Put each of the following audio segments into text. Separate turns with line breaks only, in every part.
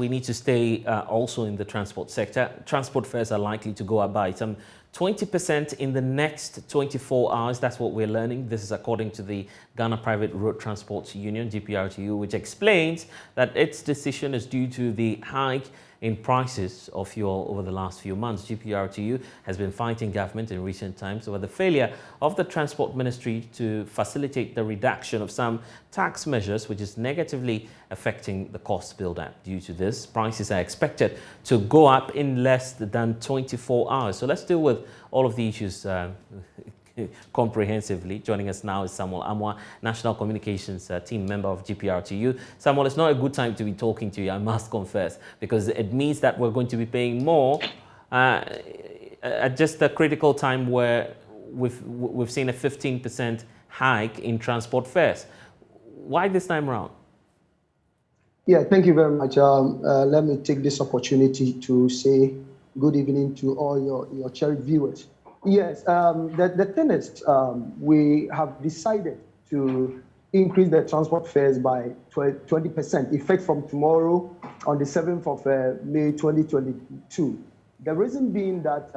we need to stay also in the transport sector. Transport fares are likely to go up by some 20% in the next 24 hours. That's what we're learning. This is according to the Ghana Private Road Transport Union, GPRTU, which explains that its decision is due to the hike in prices of fuel over the last few months. GPRTU has been fighting government in recent times over the failure of the Transport Ministry to facilitate the reduction of some tax measures, which is negatively affecting the cost build-up. Due to this, prices are expected to go up in less than 24 hours. So let's deal with all of the issues comprehensively. Joining us now is Samuel Amwa, National Communications Team member of GPRTU. Samuel, it's not a good time to be talking to you, I must confess, because it means that we're going to be paying more at just a critical time where we've seen a 15% hike in transport fares. Why this time around?
Yeah, thank you very much. Let me take this opportunity to say good evening to all your cherished viewers. Yes, the thing is, we have decided to increase the transport fares by 20%, effect from tomorrow on the 7th of May 2022. The reason being that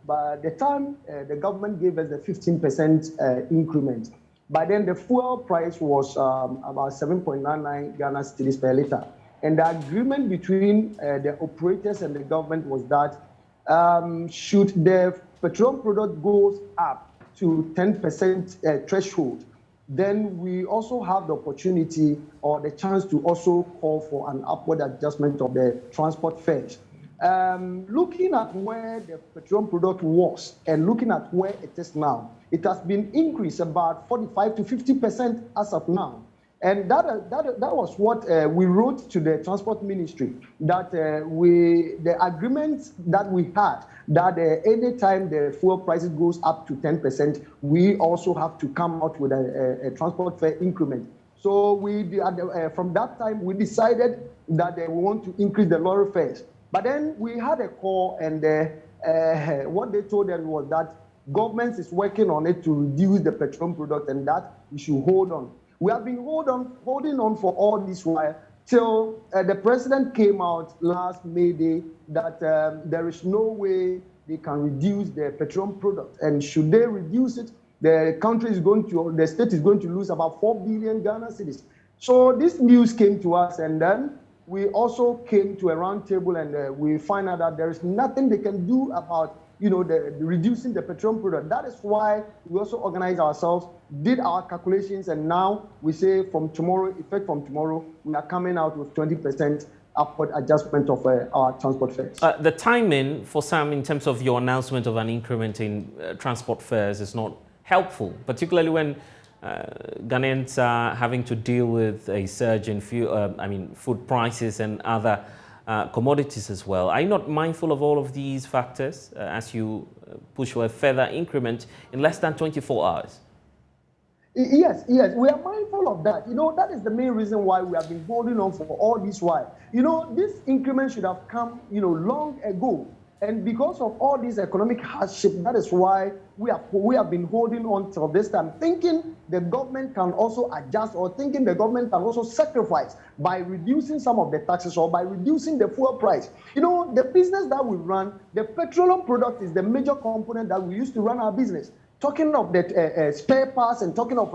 by the time the government gave us the 15% increment, by then the fuel price was about 7.99 Ghana cedis per litre. And the agreement between the operators and the government was that should the petroleum product goes up to 10% threshold, then we also have the opportunity or the chance to also call for an upward adjustment of the transport fares. Looking at where the petroleum product was and looking at where it is now, it has been increased about 45 to 50% as of now. And that was what we wrote to the Transport Ministry, that the agreement that we had, that any time the fuel prices goes up to 10%, we also have to come out with a transport fare increment. So from that time, we decided that we want to increase the lorry fares. But then we had a call, and what they told us was that government is working on it to reduce the petroleum product, and that we should hold on. We have been holding on for all this while till the president came out last May Day that there is no way they can reduce the petroleum product. And should they reduce it, the state is going to lose about 4 billion Ghana cedis. So this news came to us, and then we also came to a round table, and we find out that there is nothing they can do about the reducing the petroleum product. That is why we also organized ourselves, did our calculations, and now we say from tomorrow, effect from tomorrow, we are coming out with 20% upward adjustment of our transport fares.
The timing for some in terms of your announcement of an increment in transport fares is not helpful, particularly when Ghanaians are having to deal with a surge in food prices and other commodities as well. Are you not mindful of all of these factors as you push for a further increment in less than 24 hours?
Yes, we are mindful of that. That is the main reason why we have been holding on for all this while. This increment should have come, long ago. And because of all this economic hardship, that is why we have been holding on till this time, thinking the government can also adjust, or thinking the government can also sacrifice by reducing some of the taxes or by reducing the fuel price. The business that we run, the petroleum product is the major component that we use to run our business. Talking of the spare parts and talking of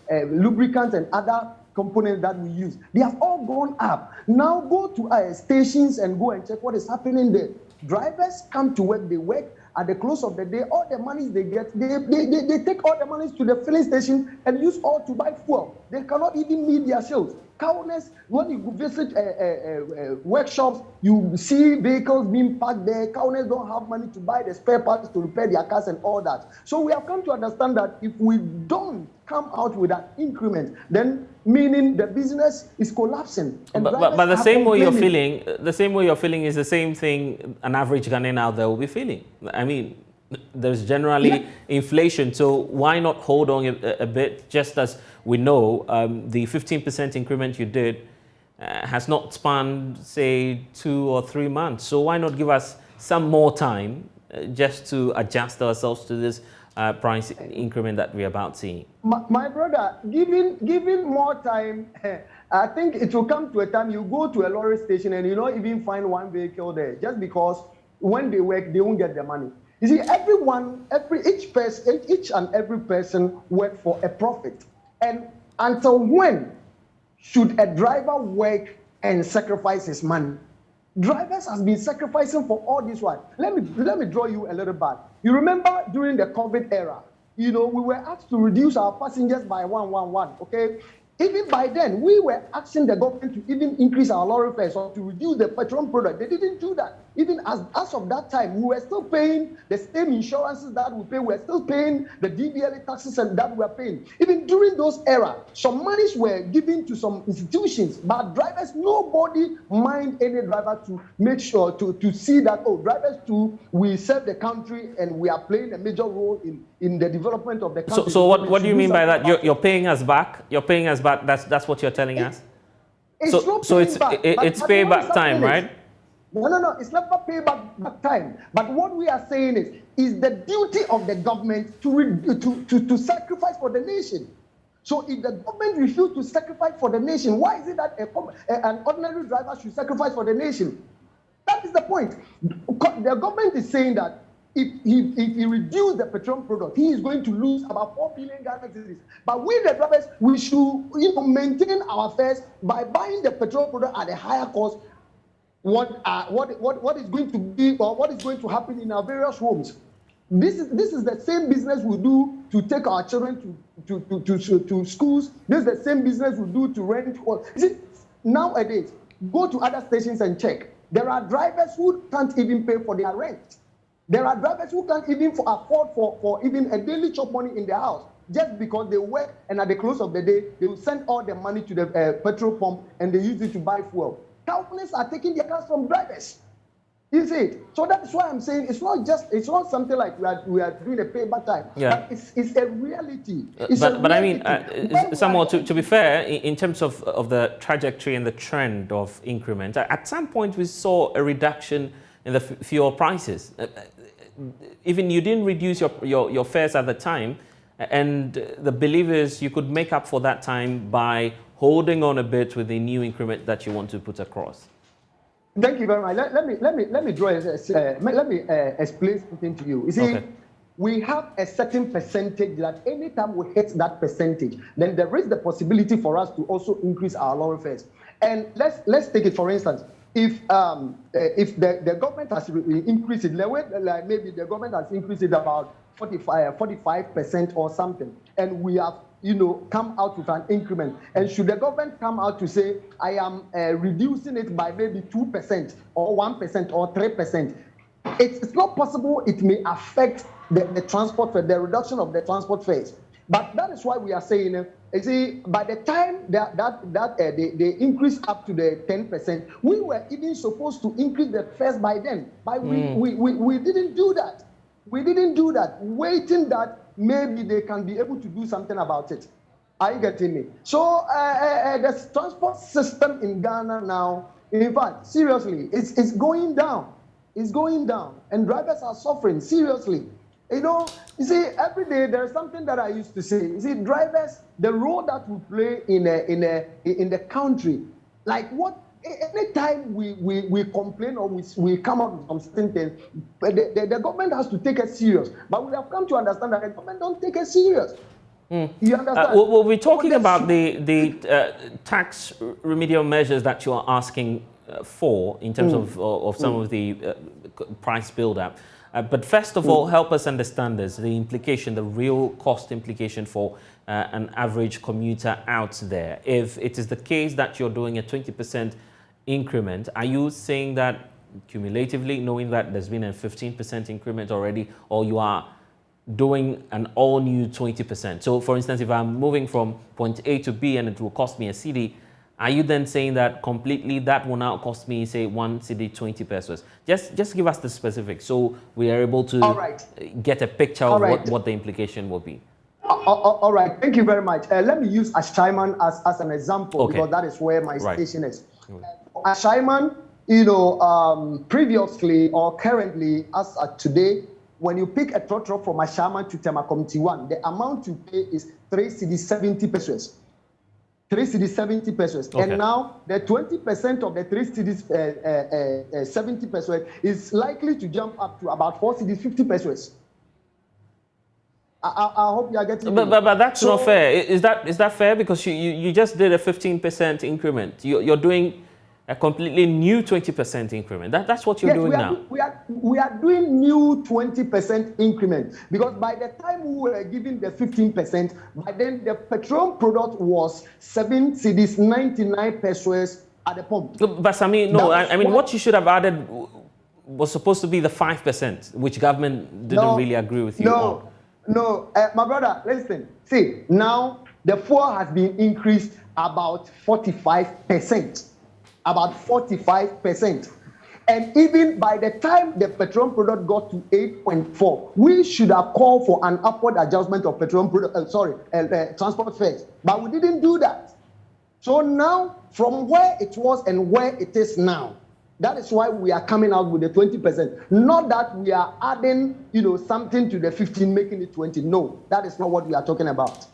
lubricants and other components that we use, they have all gone up. Now go to stations and go and check what is happening there. Drivers come to work, they work. At the close of the day, all the monies they get, they take all the monies to the filling station and use all to buy fuel. They cannot even meet their sales. Countless, when you visit workshops, you see vehicles being parked there. Countless don't have money to buy the spare parts to repair their cars and all that. So we have come to understand that if we don't come out with that increment, then meaning the business is collapsing. And
but the same way you're feeling, is the same thing an average Ghanaian out there will be feeling. I mean, there's generally inflation, so why not hold on a bit? Just as we know, the 15% increment you did has not spanned, say, 2 or 3 months. So why not give us some more time just to adjust ourselves to this price increment that we're about seeing?
My brother, given more time, I think it will come to a time you go to a lorry station and you don't even find one vehicle there, just because when they work, they won't get the money. You see, each and every person work for a profit. And until when should a driver work and sacrifice his money? Drivers has been sacrificing for all this while. Let me draw you a little back. You remember during the COVID era, we were asked to reduce our passengers by 111, okay? Even by then, we were asking the government to even increase our lorry fares or to reduce the petrol product. They didn't do that. Even as of that time, we were still paying the same insurances that we pay. We were still paying the DBLA taxes and that we were paying. Even during those era, some monies were given to some institutions, but drivers, nobody mind any driver to make sure to see that, drivers too, we serve the country and we are playing a major role in the development of the country.
So what do you mean by that? You're paying us back? You're paying us back? That's what you're telling us? It's payback time, right?
No, it's not for payback time. But what we are saying is the duty of the government to sacrifice for the nation. So if the government refuses to sacrifice for the nation, why is it that an ordinary driver should sacrifice for the nation? That is the point. The government is saying that if he reduces the petrol product, he is going to lose about 4 billion Ghana cedis. But we, the drivers, we should maintain our fares by buying the petrol product at a higher cost. What is going to be, or what is going to happen in our various homes? This is the same business we do to take our children to schools. This is the same business we do to rent. You see, nowadays, go to other stations and check. There are drivers who can't even pay for their rent. There are drivers who can't even afford for even a daily chop money in their house, just because they work and at the close of the day, they will send all the money to the petrol pump and they use it to buy fuel. Companies are taking their cars from drivers. You see it? So that's why I'm saying it's not something like we are doing a payback time.
Yeah.
But it's a reality.
But I mean, Samuel, to be fair, in terms of the trajectory and the trend of increment, at some point we saw a reduction in the fuel prices. Even you didn't reduce your fares at the time, and the belief is you could make up for that time by holding on a bit with the new increment that you want to put across.
Thank you very much. Let me explain something to you. You see, we have a certain percentage that anytime we hit that percentage, then there is the possibility for us to also increase our lorry fares. And let's take it for instance. If the government has increased it, like maybe the government has increased it about 45% or something, and we have come out with an increment, and should the government come out to say, I am reducing it by maybe 2% or 1% or 3%, it's not possible. It may affect the transport fare, the reduction of the transport fares. But that is why we are saying, you see, by the time they increase up to the 10%, we were even supposed to increase the fares by then. But we didn't do that. We didn't do that, waiting that maybe they can be able to do something about it. Are you getting me? So the transport system in Ghana now, in fact, seriously, it's going down. It's going down. And drivers are suffering, seriously. You see, every day there's something that I used to say. You see, drivers, the role that we play in the country, like what, anytime we complain or we come out with some certain things, the government has to take it serious. But we have come to understand that the government don't take it serious. You understand?
We're talking about the tax remedial measures that you are asking for in terms of some of the price build-up. But first of all, help us understand this, the implication, the real cost implication for an average commuter out there. If it is the case that you're doing a 20% increment, are you saying that cumulatively, knowing that there's been a 15% increment already, or you are doing an all-new 20%? So, for instance, if I'm moving from point A to B and it will cost me a cedi, are you then saying that completely that will now cost me, say, 1 cedi 20 pesos? Just give us the specifics so we are able to get a picture of what the implication will be.
All right, thank you very much. Let me use Ashaiman as an example, because that is where my station is. Ashaiman, previously or currently, as today, when you pick a trotro from Ashama to Tema Committee 1, the amount you pay is 3 cedi 70 pesos. 3 cedi 70 pesos. Okay. And now the 20% of the 3 cedi 70 pesos is likely to jump up to about 4 cedi 50 pesos. I hope you are getting it.
But that's not fair. Is that fair? Because you just did a 15% increment. You're doing a completely new 20% increment. That's what you're doing now.
We are doing new 20% increment, because by the time we were giving the 15%, by then the petroleum product was 7 cedis 99 pesos at the pump.
But Sami, no, I mean what you should have added was supposed to be the 5%, which government didn't really agree with you on.
No, my brother, listen. See, now the fuel has been increased about 45%. About 45%. And even by the time the petroleum product got to 8.4, we should have called for an upward adjustment of petroleum product, transport fares. But we didn't do that. So now, from where it was and where it is now, that is why we are coming out with the 20%. Not that we are adding, something to the 15, making it 20. No, that is not what we are talking about.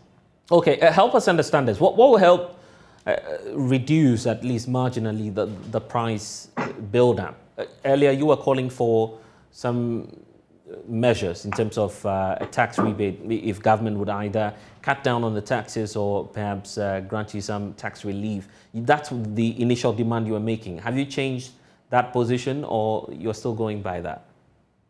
Okay, help us understand this. What will help reduce, at least marginally, the price build-up? Earlier, you were calling for some measures in terms of a tax rebate, if government would either cut down on the taxes or perhaps grant you some tax relief. That's the initial demand you were making. Have you changed that position, or you're still going by that?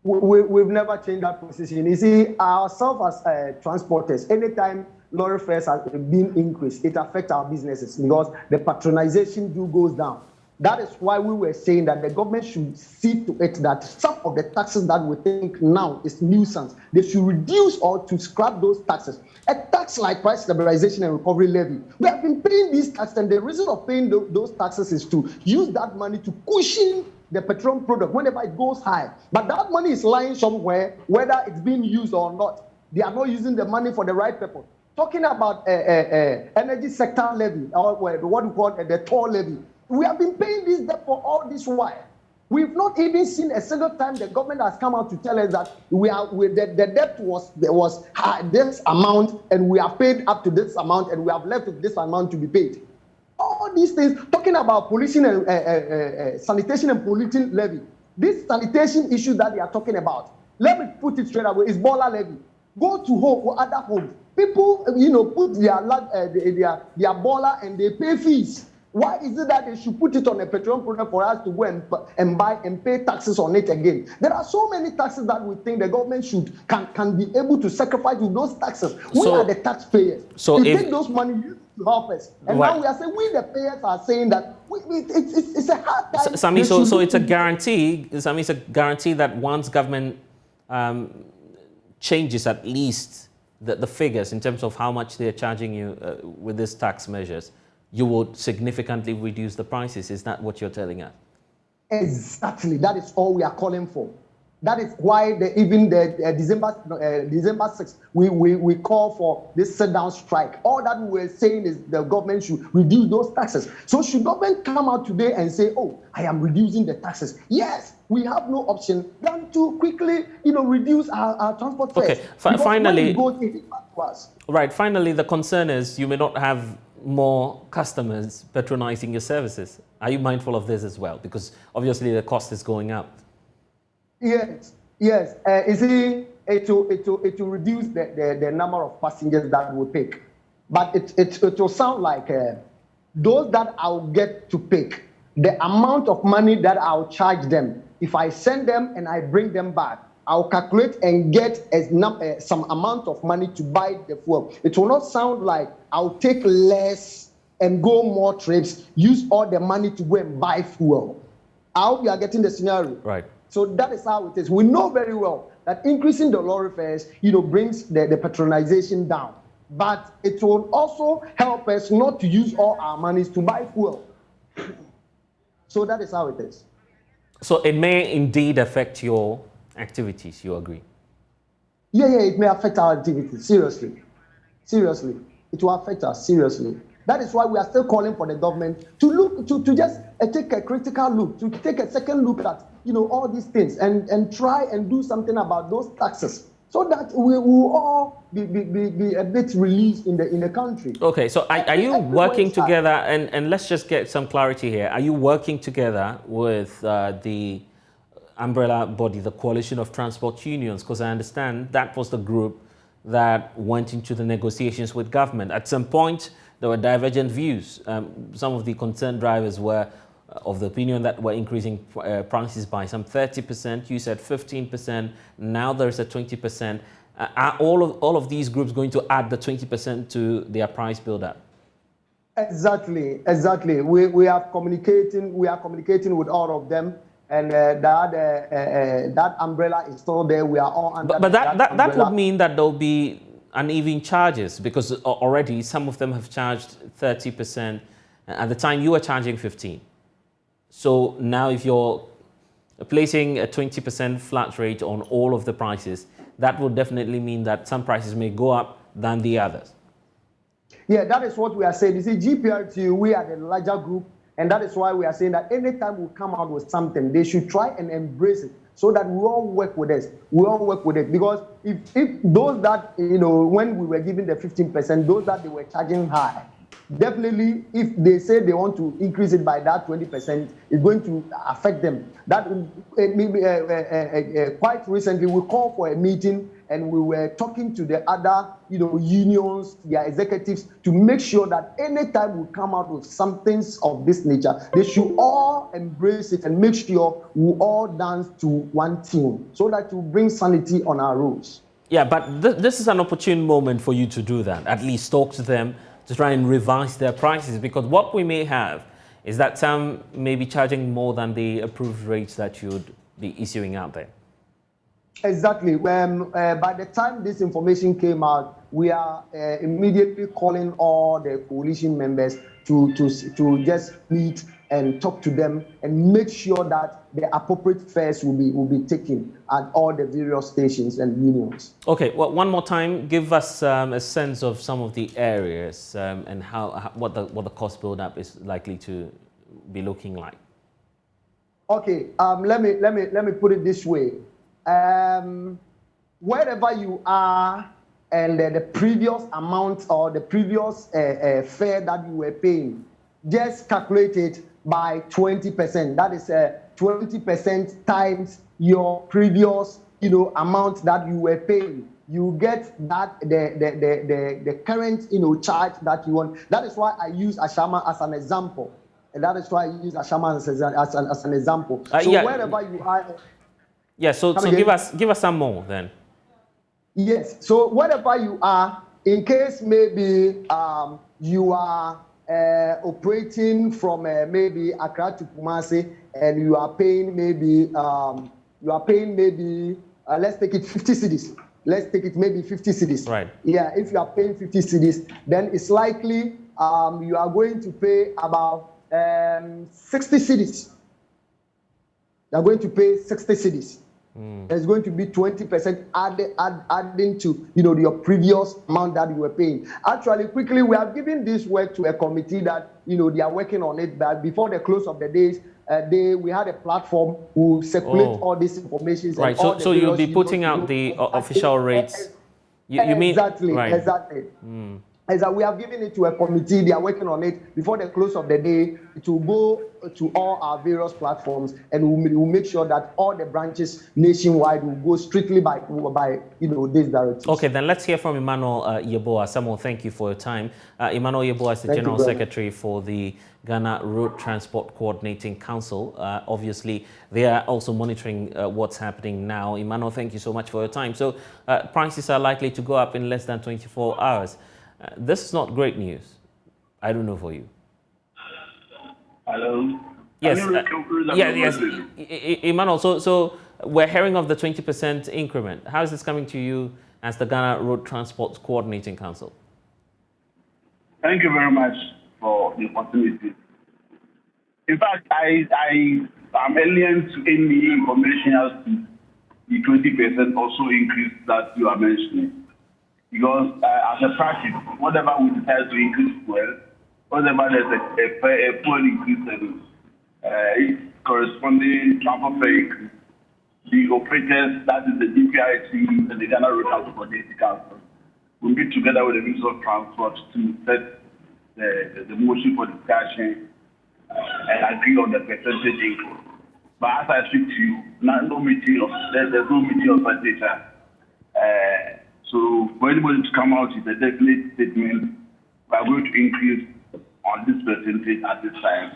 We've never changed that position. You see, ourselves as transporters, anytime lorry fares have been increased, it affects our businesses because the patronization goes down. That is why we were saying that the government should see to it that some of the taxes that we think now is nuisance, they should reduce or to scrap those taxes. A tax like price stabilization and recovery levy, we have been paying these taxes, and the reason of paying those taxes is to use that money to cushion the petroleum product whenever it goes high. But that money is lying somewhere, whether it's being used or not. They are not using the money for the right purpose. Talking about energy sector levy, or what we call the toll levy, we have been paying this debt for all this while. We've not even seen a single time the government has come out to tell us that the debt was this amount, and we have paid up to this amount, and we have left with this amount to be paid. All these things, talking about pollution and sanitation and polluting levy, this sanitation issue that they are talking about, let me put it straight away, is Bola levy. Go to home or other homes. People, put their Bola and they pay fees. Why is it that they should put it on a petroleum product for us to go and buy and pay taxes on it again? There are so many taxes that we think the government can be able to sacrifice with those taxes. We are the taxpayers. So if take those money to help us, and now we are saying we the payers are saying that it's a hard time.
Sami, so it's a guarantee. Sami, it's a guarantee that once government changes at least the figures in terms of how much they're charging you with these tax measures, you would significantly reduce the prices. Is that what you're telling us?
Exactly. That is all we are calling for. That is why even December 6th, we call for this sit-down strike. All that we were saying is the government should reduce those taxes. So should government come out today and say, oh, I am reducing the taxes? Yes, we have no option than to quickly, reduce our transport fares.
Okay, finally,
right.
Finally, the concern is you may not have more customers patronizing your services. Are you mindful of this as well? Because obviously the cost is going up.
Yes. You see, it will reduce the number of passengers that we pick. But it will sound like those that I'll get to pick, the amount of money that I'll charge them, if I send them and I bring them back, I'll calculate and get some amount of money to buy the fuel. It will not sound like I'll take less and go more trips, use all the money to go and buy fuel. I hope you are getting the scenario.
Right.
So that is how it is. We know very well that increasing the lorry fares, brings the patronization down. But it will also help us not to use all our monies to buy fuel. So that is how it is.
So it may indeed affect your activities, you agree?
Yeah, it may affect our activities, seriously. It will affect us, seriously. That is why we are still calling for the government to look, to just take a critical look, to take a second look at, all these things and try and do something about those taxes so that we will all be a bit released in the country.
Okay, so are you working together, and let's just get some clarity here. Are you working together with the umbrella body, the Coalition of Transport Unions? Because I understand that was the group that went into the negotiations with government. At some point, there were divergent views. Some of the concerned drivers were of the opinion that we're increasing prices by some 30%. You said 15%. Now there's a 20%. Are all of these groups going to add the 20% to their price build-up?
Exactly. We are communicating with all of them, and that umbrella is still there. We are all under.
But that would mean that there'll be uneven charges, because already some of them have charged 30%. At the time you were charging 15%. So now if you're placing a 20% flat rate on all of the prices, that will definitely mean that some prices may go up than the others.
Yeah, that is what we are saying. You see, GPRTU, we are the larger group, and that is why we are saying that anytime we come out with something, they should try and embrace it so that we all work with us. We all work with it. Because if those that, when we were giving the 15%, those that they were charging high, definitely, if they say they want to increase it by that 20%, it's going to affect them. That quite recently, we called for a meeting and we were talking to the other, unions, their executives, to make sure that anytime we come out with something of this nature, they should all embrace it and make sure we all dance to one tune, so that we bring sanity on our roads.
Yeah, but this is an opportune moment for you to do that. At least talk to them, to try and revise their prices, because what we may have is that some may be charging more than the approved rates that you would be issuing out there.
Exactly. By the time this information came out, we are immediately calling all the coalition members to just meet and talk to them and make sure that the appropriate fares will be taken at all the various stations and unions.
Okay, well, one more time, give us a sense of some of the areas and what the cost build-up is likely to be looking like.
Okay, let me put it this way. Wherever you are, and the previous amount or the previous fare that you were paying, just calculate it by 20%. That is 20% times your previous, amount that you were paying. You get that the current, charge that you want. That is why I use Ashama as an example, and that is why I use Ashama as an example. So yeah. Wherever you are.
Yeah. So give us some more then.
Yes. So wherever you are, in case maybe you are operating from maybe Accra to Kumasi, and you are paying maybe let's take it 50 cedis. Let's take it maybe 50 cedis.
Right.
Yeah. If you are paying 50 cedis, then it's likely you are going to pay about 60 cedis. You are going to pay 60 cedis. There's going to be 20% adding to your previous amount that you were paying. Actually, quickly, we have given this work to a committee that they are working on it. But before the close of the days, we had a platform who circulate all this information.
Right. So you'll be putting out the official rates. You mean
exactly?
Right.
Exactly. Is that we have given it to a committee. They are working on it. Before the close of the day, it will go to all our various platforms, and we'll make sure that all the branches nationwide will go strictly by this directive.
Okay, then let's hear from Emmanuel Yeboah. Samuel, thank you for your time. Emmanuel Yeboah is the General Secretary for the Ghana Road Transport Coordinating Council. Obviously, they are also monitoring what's happening now. Emmanuel, thank you so much for your time. So prices are likely to go up in less than 24 hours. This is not great news. I don't know for you.
Hello.
Yes. Yes. Emmanuel, so we're hearing of the 20% increment. How is this coming to you as the Ghana Road Transport Coordinating Council?
Thank you very much for the opportunity. In fact, I'm alien to any information as to the 20% also increase that you are mentioning. Because as a practice, whatever we decide to increase fuel, whatever there's a fuel increase, corresponding transport fare increase. The operators, that is the GPRTU and the Ghana Road Transport Coordinating Council, will meet together with the Minister of Transport to set the motion for discussion and agree on the percentage increase. But as I speak to you, there's no meeting of such data. So for anybody to come out with a definite statement, we are going to increase on this percentage at this time.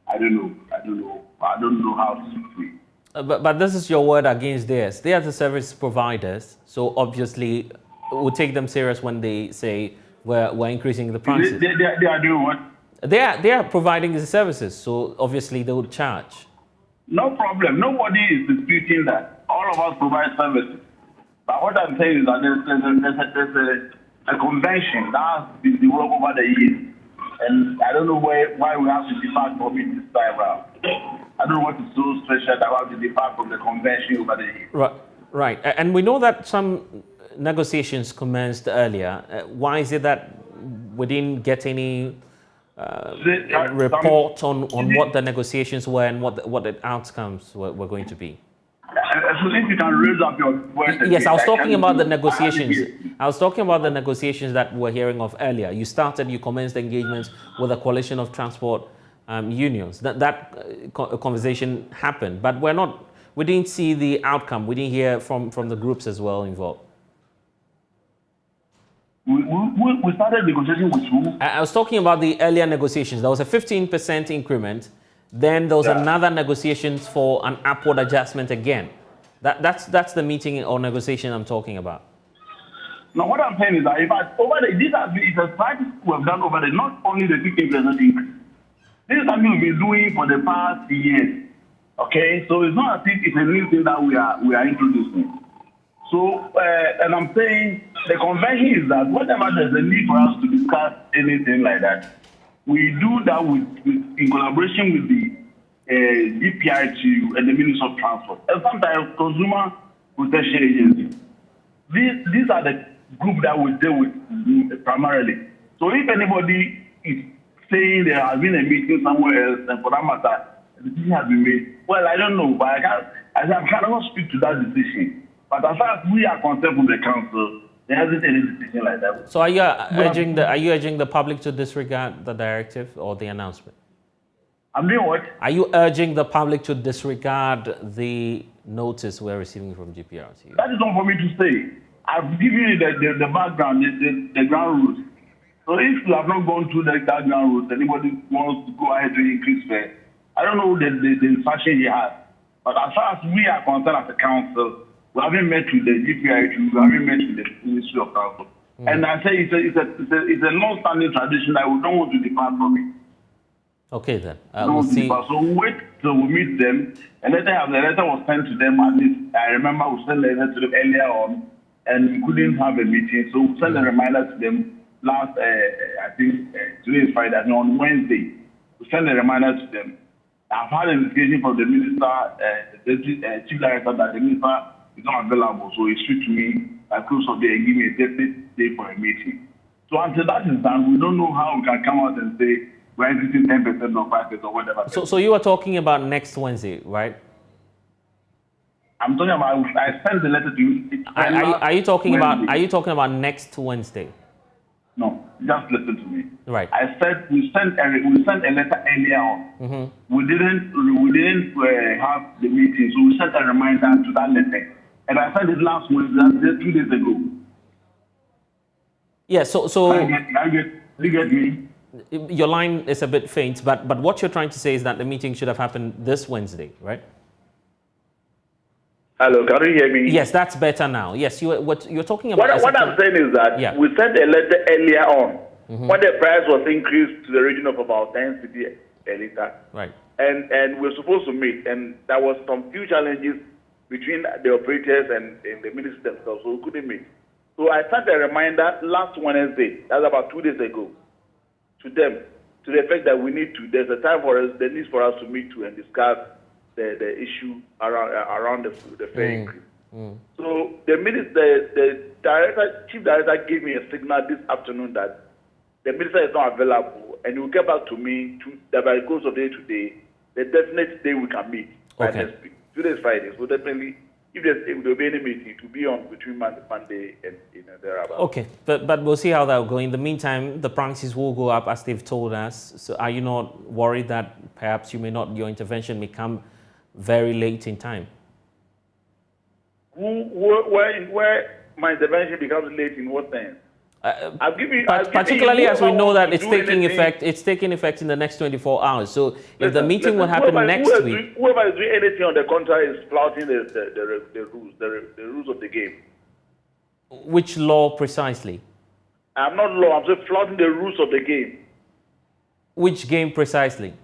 I don't know how to speak.
But this is your word against theirs. They are the service providers, so obviously we'll take them serious when they say we're increasing the prices.
They are doing what?
They are providing the services, so obviously they would charge.
No problem. Nobody is disputing that. All of us provide services. But what I'm saying is that there's a convention that has been developed over the years. And I don't know why we have to depart from it this time around. I don't know what is so special that we have to depart from the convention over the years.
Right. And we know that some negotiations commenced earlier. Why is it that we didn't get any report on what the negotiations were and what the outcomes were going to be?
So if you can raise up your voice.
Yes, I was talking about the negotiations. I was talking about the negotiations that we're hearing of earlier. You commenced engagements with a coalition of transport unions. That conversation happened, but we didn't see the outcome. We didn't hear from the groups as well involved.
We started negotiating with who?
I was talking about the earlier negotiations. There was a 15% increment. Then there was another negotiations for an upward adjustment again. That's the meeting or negotiation I'm talking about.
Now, what I'm saying is that it's a practice we have done over not only the 15% increase. This is something we've been doing for the past years. Okay, so it's not as if it's a new thing that we are introducing. So, and I'm saying the convention is that whenever there's a need for us to discuss anything like that, we do that in collaboration with the GPRTU and the Minister of Transport, and sometimes Consumer Protection Agency. These are the group that we deal with primarily. So if anybody is saying there has been a meeting somewhere else, and for that matter, the decision has been made, well, I don't know, but I cannot speak to that decision. But as far as we are concerned from the council, there hasn't any decision like that.
So are you urging the public to disregard the directive or the announcement?
I'm doing what?
Are you urging the public to disregard the notice we're receiving from GPRTU?
That is not for me to say. I've given you the background, the ground rules. So if you have not gone through that ground rules, anybody wants to go ahead to increase fare, I don't know the instruction he has. But as far as we are concerned as a council, we haven't met with the GPRTU, we haven't met with the Ministry of Transport. And I say it's a long-standing tradition that we don't want to depart from it.
Okay then.
We'll see. So we wait till we meet them. The letter was sent to them at least. I remember we sent a letter to them earlier on, and we couldn't have a meeting. So we sent a reminder to them last, I think today is Friday, on Wednesday. We sent a reminder to them. I've had an indication from the minister, the chief director, that the minister is not available. So he speak to me at close of the day and give me a definite day for a meeting. So until that is done, we don't know how we can come out and say we're increasing 10% or 5% or whatever.
So you are talking about next Wednesday, right?
I'm talking about. I sent the letter to you.
Are you talking about next Wednesday?
No, just listen to me.
Right.
I said we sent a letter earlier on. Mm-hmm. We didn't have the meeting, so we sent a reminder to that letter, and I sent it last Wednesday, 2 days ago.
Yeah. So.
You get me?
Your line is a bit faint, but what you're trying to say is that the meeting should have happened this Wednesday, right?
Hello, can you hear me?
Yes, that's better now. Yes, what you're talking about.
What I'm saying is that we sent a letter earlier on when the price was increased to the region of about 10 cedi a liter.
Right.
And we're supposed to meet, and there was some few challenges between the operators and the ministers themselves, so we couldn't meet. So I sent a reminder last Wednesday, that's about 2 days ago, to them, to the effect that there's a time for us, the need for us to meet and discuss the issue around the fare increase. So the chief director gave me a signal this afternoon that the minister is not available, and he will get back to me by the course of the day today
the definite day we can meet by
Okay.
next week. Today is Friday, so definitely, if there'll be any meeting, it will be on between Monday and thereabout.
Okay, but we'll see how that will go. In the meantime, the prices will go up as they've told us. So are you not worried that perhaps your intervention may come very late in time?
Where my intervention becomes late in what sense?
Particularly as we know that it's taking effect in the next 24 hours. So if the meeting will happen next week.
Whoever is doing anything on the contrary is flouting the rules of the game.
Which law precisely?
I'm not law, I'm just flouting the rules of the game.
Which game precisely?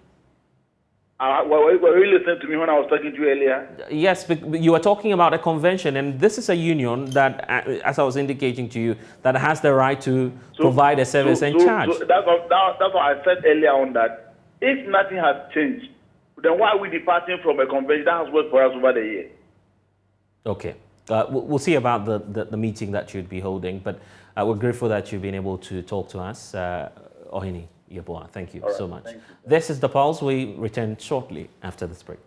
Were you listening to me when I was talking to you earlier?
Yes, but you were talking about a convention, and this is a union that, as I was indicating to you, that has the right to provide a service and charge.
So that's what I said earlier on, that if nothing has changed, then why are we departing from a convention that has worked for us over the years?
Okay. We'll see about the meeting that you'd be holding, but we're grateful that you've been able to talk to us. Emmanuel Yeboah, thank you so much.
Thank you.
This is The Pulse. We return shortly after this break.